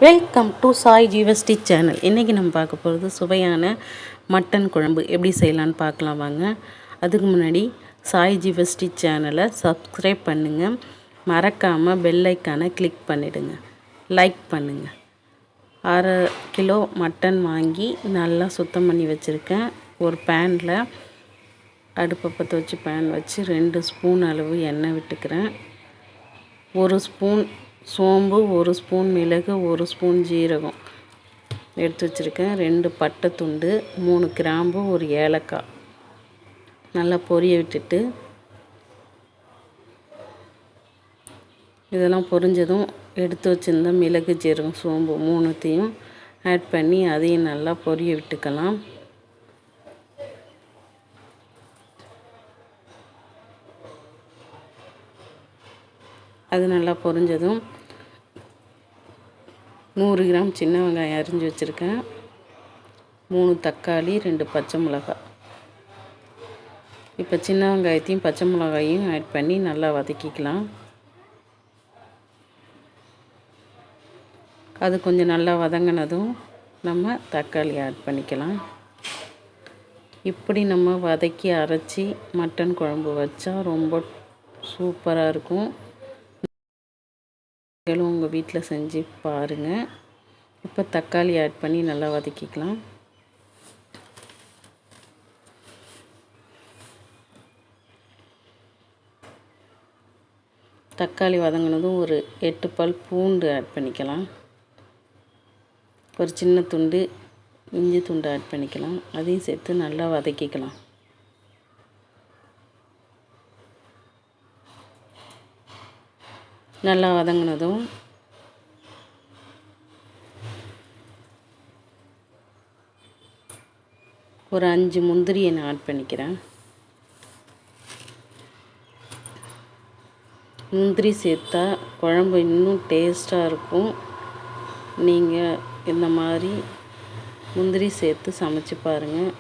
Welcome to Sai ஜீவஸ்டி channel. இன்றைக்கி நம்ம பார்க்க போகிறது சுவையான மட்டன் குழம்பு எப்படி செய்யலான்னு பார்க்கலாம் வாங்க. அதுக்கு முன்னாடி சாய் ஜீவஸ்டி சேனலை சப்ஸ்கிரைப் பண்ணுங்கள். மறக்காமல் பெல் ஐக்கானை கிளிக் பண்ணிவிடுங்க, லைக் பண்ணுங்கள். 1/2 கிலோ மட்டன் வாங்கி நல்லா சுத்தம் பண்ணி வச்சுருக்கேன். ஒரு பேனில் அடுப்பை பற்ற வச்சு பேன் வச்சு 2 ஸ்பூன் அளவு எண்ணெய் விட்டுக்கிறேன். 1 ஸ்பூன் சோம்பு, 1 ஸ்பூன் மிளகு, 1 ஸ்பூன் ஜீரகம் எடுத்து வச்சுருக்கேன். 2 பட்டை துண்டு, 3 கிராம்பு, 1 ஏலக்காய் நல்லா பொரிய விட்டுட்டு இதெல்லாம் பொரிஞ்சதும் எடுத்து வச்சுருந்த மிளகு, ஜீரகம், சோம்பு 3த்தையும் ஆட் பண்ணி அதையும் நல்லா பொரிய விட்டுக்கலாம். அது நல்லா பொரிஞ்சதும் 100 கிராம் சின்ன வெங்காயம் அரிஞ்சு வச்சுருக்கேன். 3 தக்காளி, 2 பச்சை மிளகாய். இப்போ சின்ன வெங்காயத்தையும் பச்சை மிளகாயும் ஆட் பண்ணி நல்லா வதக்கிக்கலாம். அது கொஞ்சம் நல்லா வதங்கினதும் நம்ம தக்காளி ஆட் பண்ணிக்கலாம். இப்படி நம்ம வதக்கி அரைச்சி மட்டன் குழம்பு வச்சா ரொம்ப சூப்பராக இருக்கும். உங்கள் வீட்டில் செஞ்சு பாருங்கள். இப்போ தக்காளி ஆட் பண்ணி நல்லா வதக்கிக்கலாம். தக்காளி வதங்கினதும் ஒரு 8 பல் பூண்டு ஆட் பண்ணிக்கலாம். ஒரு சின்ன துண்டு இஞ்சி துண்டு ஆட் பண்ணிக்கலாம். அதையும் சேர்த்து நல்லா வதக்கிக்கலாம். நல்லா வதங்கினதும் ஒரு 5 முந்திரியை நான் ஆட் பண்ணிக்கிறேன். முந்திரி சேர்த்தா குழம்பு இன்னும் டேஸ்ட்டாக இருக்கும். நீங்கள் இந்த மாதிரி முந்திரி சேர்த்து சமைச்சு பாருங்கள்,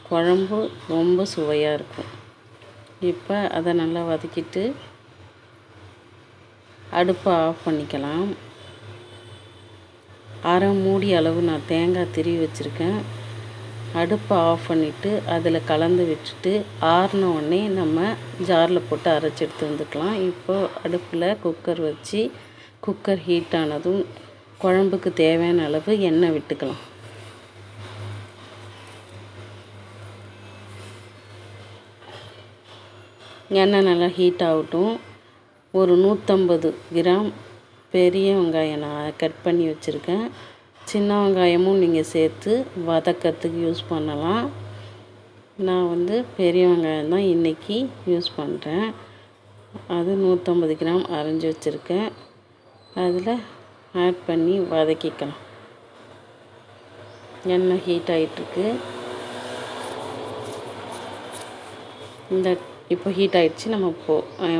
குழம்பு ரொம்ப சுவையாக இருக்கும். இப்போ அதை நல்லா வதக்கிட்டு அடுப்பை ஆஃப் பண்ணிக்கலாம். அரை மூடி அளவு நான் தேங்காய் திருவி வச்சுருக்கேன். அடுப்பை ஆஃப் பண்ணிவிட்டு அதில் கலந்து விட்டுட்டு ஆறின உடனே நம்ம ஜாரில் போட்டு அரைச்சி எடுத்து வந்துக்கலாம். இப்போது அடுப்பில் குக்கர் வச்சு குக்கர் ஹீட் ஆனதும் குழம்புக்கு தேவையான அளவு எண்ணெய் விட்டுக்கலாம். எண்ணெய் நல்லா ஹீட் ஆகட்டும். ஒரு 150 கிராம் பெரிய வெங்காயம் நான் கட் பண்ணி வச்சுருக்கேன். சின்ன வெங்காயமும் நீங்கள் சேர்த்து வதக்கிறதுக்கு யூஸ் பண்ணலாம். நான் பெரிய வெங்காயம் தான் இன்றைக்கி யூஸ் பண்ணுறேன். அது 150 கிராம் அரைஞ்சி வச்சுருக்கேன். அதில் ஆட் பண்ணி வதக்கிக்கலாம். எண்ணெய் ஹீட் ஆகிட்டுருக்கு. இப்போ ஹீட் ஆகிடுச்சு. நம்ம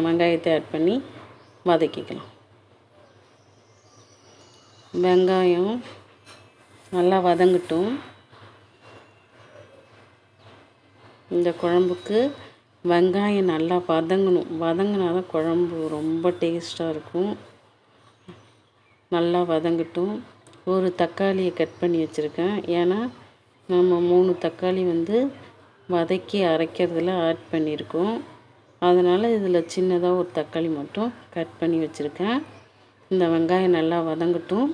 வெங்காயத்தை ஆட் பண்ணி வதக்கிக்கலாம். வெங்காயம் நல்லா வதங்கட்டும். இந்த குழம்புக்கு வெங்காயம் நல்லா வதங்கணும். வதங்கினா தான் குழம்பு ரொம்ப டேஸ்ட்டாக இருக்கும். நல்லா வதங்கட்டும். ஒரு தக்காளியை கட் பண்ணி வச்சுருக்கேன். ஏன்னா நம்ம 3 தக்காளி வதக்கி அரைக்கிறதுல ஆட் பண்ணியிருக்கோம். அதனால் இதில் சின்னதாக ஒரு தக்காளி மட்டும் கட் பண்ணி வச்சுருக்கேன். இந்த வெங்காயம் நல்லா வதங்கட்டும்.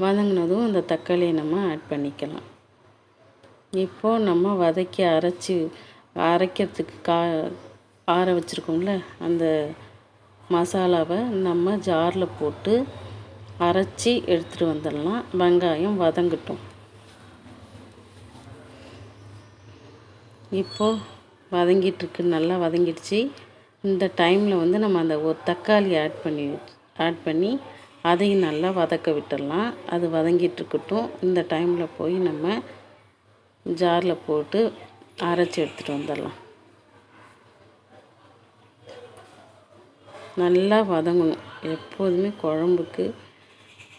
வதங்கினதும் இந்த தக்காளியை நம்ம ஆட் பண்ணிக்கலாம். இப்போது நம்ம வதக்கி அரைக்கிறதுக்கு ஆற வச்சுருக்கோம்ல, அந்த மசாலாவை நம்ம ஜாரில் போட்டு அரைச்சி எடுத்துகிட்டு வந்துடலாம். வெங்காயம் வதங்கட்டும். இப்போது வதங்கிட்டுருக்கு, நல்லா வதங்கிடுச்சு. இந்த டைமில் நம்ம அந்த ஒரு தக்காளி ஆட் பண்ணி அதையும் நல்லா வதக்க விட்டுடலாம். அது வதங்கிட்டுருக்கட்டும். இந்த டைமில் போய் நம்ம ஜாரில் போட்டு அரைச்சி எடுத்துகிட்டு வந்துடலாம். நல்லா வதங்கணும். எப்போதுமே குழம்புக்கு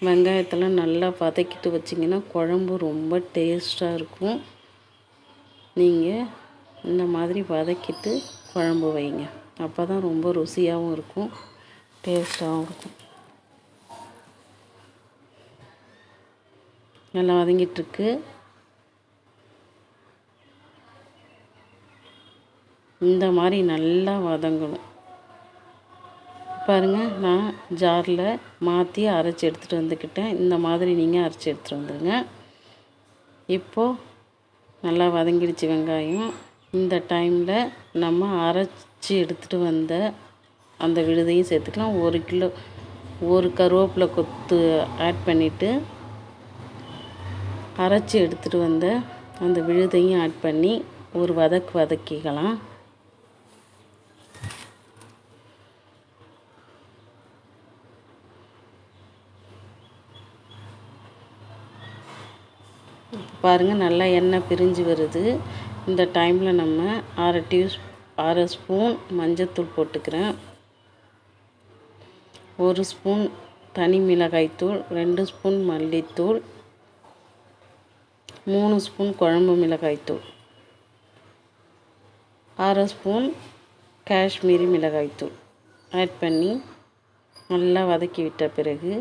வெங்காயத்தெல்லாம் நல்லா வதக்கிட்டு வச்சிங்கன்னா குழம்பு ரொம்ப டேஸ்ட்டாக இருக்கும். நீங்கள் இந்த மாதிரி வதக்கிட்டு குழம்பு வைங்க. அப்போ தான் ரொம்ப ருசியாகவும் இருக்கும், டேஸ்ட்டாகவும் இருக்கும். நல்லா வதங்கிட்டுருக்கு. இந்த மாதிரி நல்லா வதங்கணும். பாருங்கள், நான் ஜாரில் மாற்றி அரைச்சி எடுத்துகிட்டு வந்துக்கிட்டேன். இந்த மாதிரி நீங்கள் அரைச்சி எடுத்துகிட்டு வந்துடுங்க. இப்போது நல்லா வதங்கிடுச்சு வெங்காயம். இந்த டைமில் நம்ம அரைச்சி எடுத்துகிட்டு வந்த அந்த விழுதையும் சேர்த்துக்கலாம். 1 கிலோ கருவேப்பிலை கொத்து ஆட் பண்ணிவிட்டு அரைச்சி எடுத்துகிட்டு வந்த அந்த விழுதையும் ஆட் பண்ணி ஒரு வதக்கிக்கலாம். பாருங்கள், நல்லா எண்ணெய் பிரிஞ்சு வருது. இந்த டைமில் நம்ம 1/2 ஸ்பூன் மஞ்சள்தூள் போட்டுக்கிறேன். 1 ஸ்பூன் தனி மிளகாய்த்தூள், 2 ஸ்பூன் மல்லித்தூள், 3 ஸ்பூன் குழம்பு மிளகாய்த்தூள், 1/2 ஸ்பூன் காஷ்மீரி மிளகாய்த்தூள் ஆட் பண்ணி நல்லா வதக்கி விட்ட பிறகு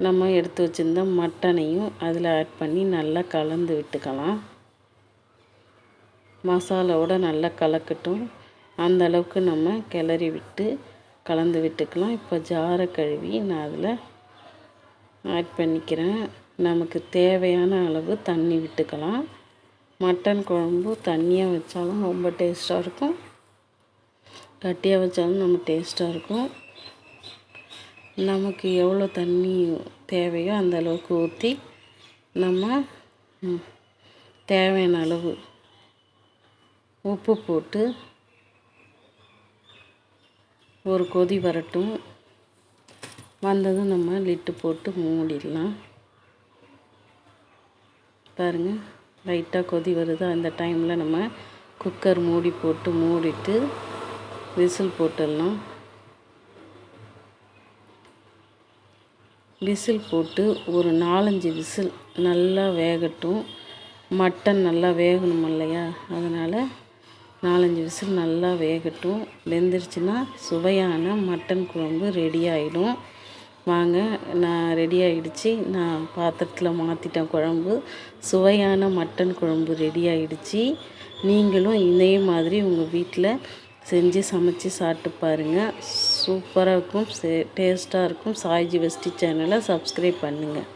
நம்ம எடுத்து வச்சுருந்த மட்டனையும் அதில் ஆட் பண்ணி நல்லா கலந்து விட்டுக்கலாம். மசாலாவோட நல்லா கலக்கட்டும். அந்த அளவுக்கு நம்ம கிளறி விட்டு கலந்து விட்டுக்கலாம். இப்போ ஜாரை கழுவி நான் அதில் ஆட் பண்ணிக்கிறேன். நமக்கு தேவையான அளவு தண்ணி விட்டுக்கலாம். மட்டன் குழம்பு தண்ணியாக வச்சாலும் ரொம்ப டேஸ்ட்டாக இருக்கும், கட்டியாக வச்சாலும் நம்ம டேஸ்ட்டாக இருக்கும். நமக்கு எவ்வளோ தண்ணி தேவையோ அந்த அளவுக்கு ஊற்றி நம்ம தேவையான அளவு உப்பு போட்டு ஒரு கொதி வரட்டும். வந்ததும் நம்ம லிட்டு போட்டு மூடிடலாம். பாருங்கள், லைட்டாக கொதி வருது. அந்த டைமில் நம்ம குக்கர் மூடிட்டு விசில் போட்டுடலாம். விசில் போட்டு ஒரு 4-5 விசில் நல்லா வேகட்டும். மட்டன் நல்லா வேகணும் இல்லையா, அதனால் 4-5 விசில் நல்லா வேகட்டும். வெந்துருச்சுன்னா சுவையான மட்டன் குழம்பு ரெடி ஆகிடும். வாங்க, நான் ரெடி ஆகிடுச்சு. நான் பாத்திரத்தில் மாற்றிட்டேன் குழம்பு. சுவையான மட்டன் குழம்பு ரெடி ஆகிடுச்சு. நீங்களும் இதே மாதிரி உங்கள் வீட்டில் செஞ்சு சமைச்சு சாப்பிட்டு பாருங்கள். சூப்பராக இருக்கும், டேஸ்ட்டாக இருக்கும். சாய் ஜீவஸ்ரீ சேனலை சப்ஸ்கிரைப் பண்ணுங்கள்.